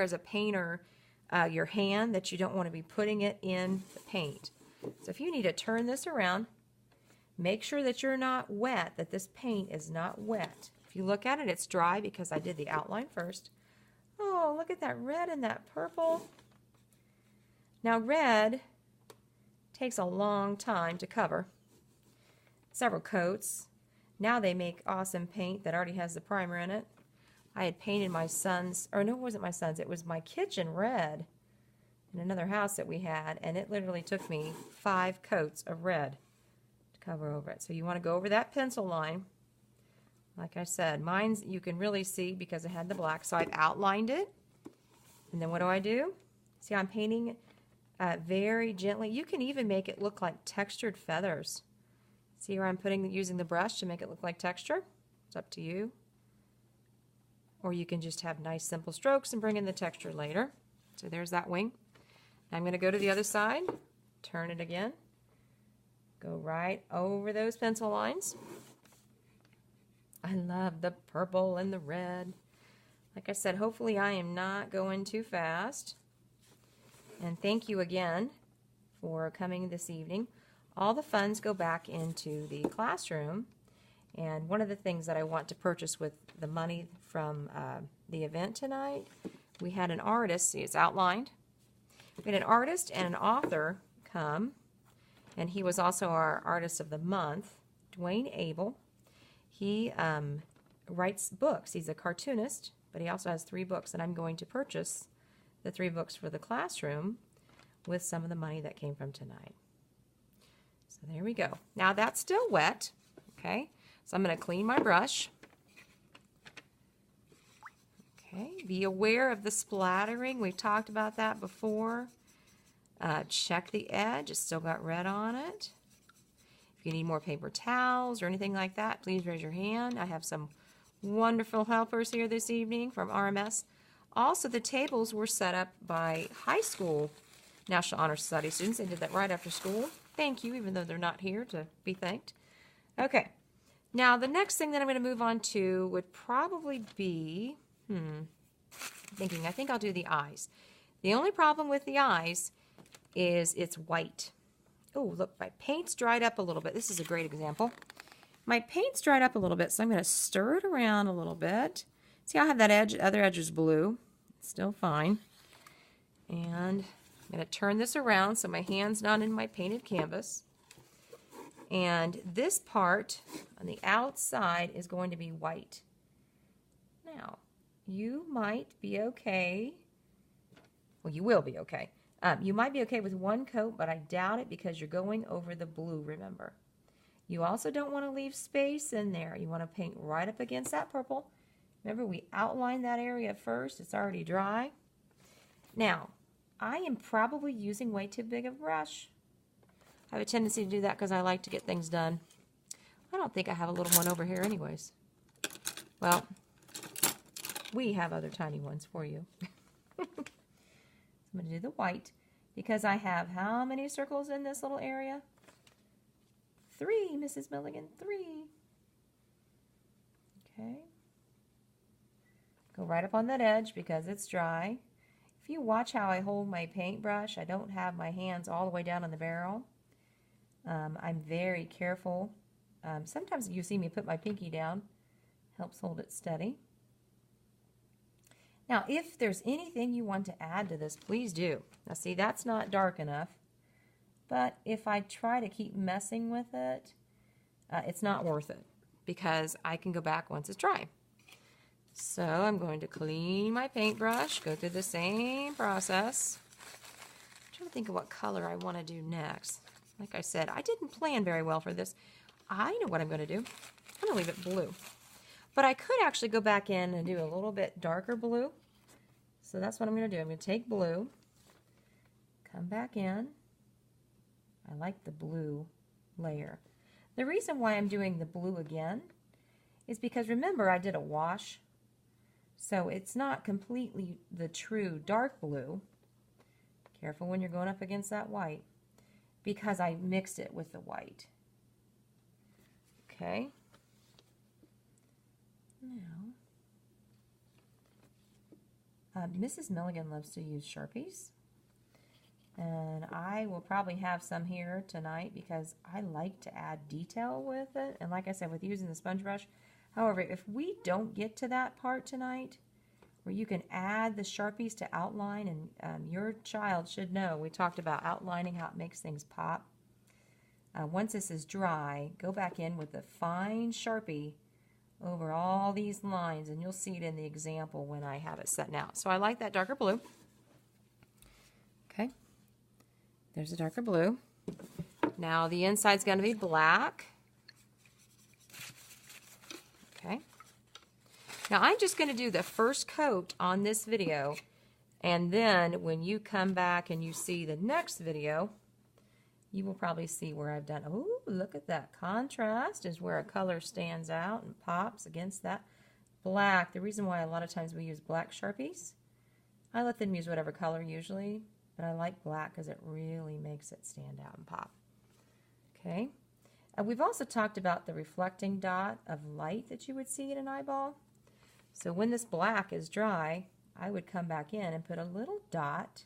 as a painter your hand that you don't want to be putting it in the paint. So if you need to turn this around, make sure that you're not wet, that this paint is not wet. If you look at it, it's dry because I did the outline first. Oh, look at that red and that purple. Now red takes a long time to cover. Several coats. Now they make awesome paint that already has the primer in it. I had painted my son's, or no, it wasn't my son's, it was my kitchen red in another house that we had, and it literally took me 5 coats of red to cover over it. So you want to go over that pencil line. Like I said, mine's you can really see because I had the black, so I've outlined it. And then what do? See, I'm painting very gently. You can even make it look like textured feathers. See where I'm using the brush to make it look like texture? It's up to you. Or you can just have nice simple strokes and bring in the texture later. So there's that wing. Now I'm going to go to the other side, turn it again, go right over those pencil lines. I love the purple and the red. Like I said, hopefully I am not going too fast. And thank you again for coming this evening. All the funds go back into the classroom. And one of the things that I want to purchase with the money from the event tonight, we had an artist, see it's outlined. We had an artist and an author come, and he was also our Artist of the Month, Dwayne Abel. He writes books. He's a cartoonist, but he also has 3 books, and I'm going to purchase the 3 books for the classroom with some of the money that came from tonight. So there we go. Now that's still wet, okay? So I'm going to clean my brush. Okay, be aware of the splattering. We've talked about that before. Check the edge. It's still got red on it. If you need more paper towels or anything like that, please raise your hand. I have some wonderful helpers here this evening from RMS. Also, the tables were set up by high school National Honor Society students. They did that right after school. Thank you, even though they're not here to be thanked. Okay. Now, the next thing that I'm going to move on to would probably be, I think I'll do the eyes. The only problem with the eyes is it's white. Oh, look, my paint's dried up a little bit. This is a great example. My paint's dried up a little bit, so I'm going to stir it around a little bit. See, I have that edge, other edge is blue. It's still fine. And I'm going to turn this around so my hand's not in my painted canvas. And this part on the outside is going to be white. Now, you might be okay. Well, you will be okay. You might be okay with 1 coat, but I doubt it because you're going over the blue, remember. You also don't want to leave space in there. You want to paint right up against that purple. Remember, we outlined that area first. It's already dry. Now, I am probably using way too big a brush. I have a tendency to do that because I like to get things done. I don't think I have a little one over here anyways. Well, we have other tiny ones for you. So I'm going to do the white because I have how many circles in this little area? 3, Mrs. Milligan, 3. Okay. Go right up on that edge because it's dry. If you watch how I hold my paintbrush, I don't have my hands all the way down on the barrel. I'm very careful. Sometimes you see me put my pinky down. Helps hold it steady. Now, if there's anything you want to add to this, please do. Now, see, that's not dark enough. But if I try to keep messing with it, it's not worth it because I can go back once it's dry. So I'm going to clean my paintbrush, go through the same process. I'm trying to think of what color I want to do next. Like I said, I didn't plan very well for this. I know what I'm going to do. I'm going to leave it blue. But I could actually go back in and do a little bit darker blue. So that's what I'm going to do. I'm going to take blue, come back in. I like the blue layer. The reason why I'm doing the blue again is because remember I did a wash. So it's not completely the true dark blue. Careful when you're going up against that white because I mixed it with the white. Okay. Now, Mrs. Milligan loves to use Sharpies. And I will probably have some here tonight because I like to add detail with it. And like I said, with using the sponge brush. However, if we don't get to that part tonight, where you can add the Sharpies to outline, and your child should know, we talked about outlining, how it makes things pop. Once this is dry, go back in with the fine Sharpie over all these lines, and you'll see it in the example when I have it setting out. So I like that darker blue. Okay. There's a darker blue. Now the inside's going to be black. Okay. Now I'm just going to do the first coat on this video, and then when you come back and you see the next video, you will probably see where I've done. Oh, look at that. Contrast is where a color stands out and pops against that black. The reason why a lot of times we use black Sharpies, I let them use whatever color usually, but I like black because it really makes it stand out and pop. Okay. We've also talked about the reflecting dot of light that you would see in an eyeball. So when this black is dry, I would come back in and put a little dot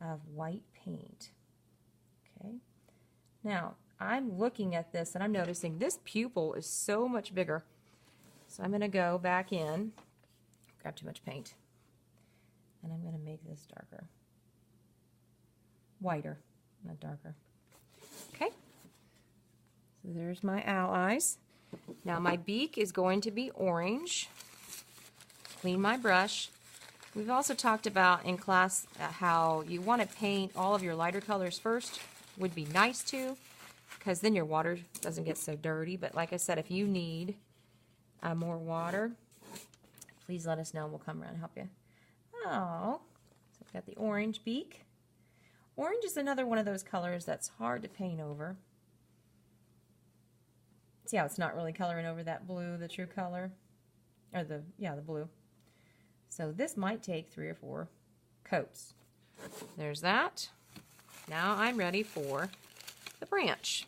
of white paint. Okay. Now, I'm looking at this and I'm noticing this pupil is so much bigger. So I'm going to go back in, grab too much paint, and I'm going to make this darker. Whiter, not darker. Okay, so there's my owl eyes. Now my beak is going to be orange. Clean my brush. We've also talked about in class how you want to paint all of your lighter colors first. Would be nice to, because then your water doesn't get so dirty. But like I said, if you need more water, please let us know and we'll come around and help you. Oh, so I've got the orange beak. Orange is another one of those colors that's hard to paint over. See how it's not really coloring over that blue, the true color? Or the blue. So this might take 3 or 4 coats. There's that. Now I'm ready for the branch.